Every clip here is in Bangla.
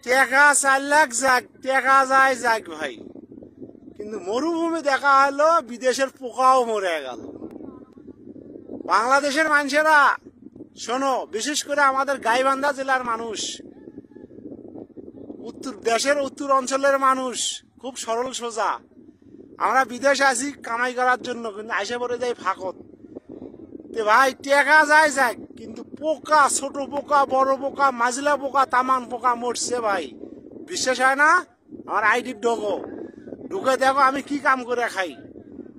টেকা 4 লাখ যাক, টেকা যায় যাক ভাই, কিন্তু মরুভূমি দেখা হলো বিদেশের পোকাও মরে গেল। বাংলাদেশের মানুষেরা শোনো, বিশেষ করে আমাদের গাইবান্ধা জেলার মানুষ, দেশের উত্তর অঞ্চলের মানুষ খুব সরল সোজা। আমরা বিদেশে আছি কামাই করার জন্য, কিন্তু আইসে পড়ে যাই ফাঁকত। ভাই টেকা যায় যাক, কিন্তু পোকা, ছোট পোকা, বড় পোকা, মাজলা পোকা, তামান পোকা মরছে ভাই। বিশ্বাস হয় না? আমার আইডির ঢুকে দেখো আমি কি কাম করে খাই,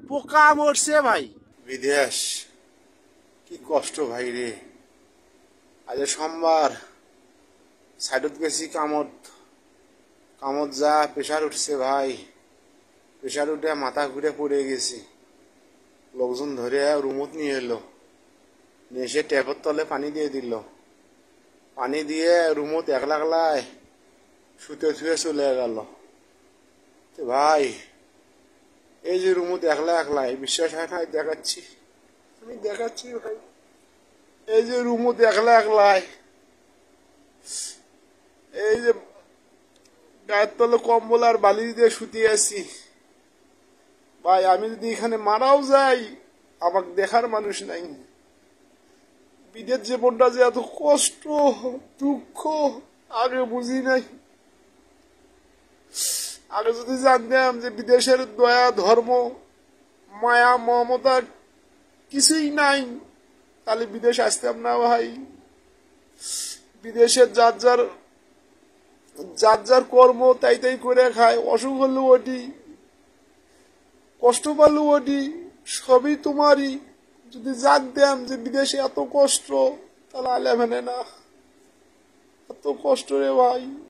পোকা মরছে ভাই। বিদেশ কি কষ্ট ভাই রে। আজ সোমবার সাইডত গেছি কামত যা প্রেশার উঠছে ভাই, প্রেশার উঠে মাথা ঘুরে পড়ে গেছি। লোকজন ধরে রুমত নিয়ে এলো, নিয়ে এসে ট্যাপের তলে পানি দিয়ে দিল। পানি দিয়ে রুমত একলায় শুতে শুয়ে চলে গেল। ভাই এই যে রুমত একলাই, বিশ্বাস হয় না? দেখাচ্ছি, আমি দেখাচ্ছি ভাই। এই যে রুমত একলাই, এই যে গায়ের তলে কম্বল আর বালিশ দিয়ে শুতে আছি ভাই। আমি যদি এখানে মারাও যাই, আমাকে দেখার মানুষ নাই। বিদেশ জীবনটা যে এত কষ্ট, দুঃখ আগে বুঝি নাই। আগে যদি জানতাম যে বিদেশের দয়া, ধর্ম, মায়া, মমতা কিছুই নাই, তাহলে বিদেশ আসতাম না ভাই। বিদেশের যার যার কর্ম তাই করে খায়। অসুখ হলো ওটি, কষ্ট পালো ওটি, সবই তোমারই। যদি জানতাম যে বিদেশে এত কষ্ট, তাহলে আলে মানে না। এত কষ্ট রে ভাই।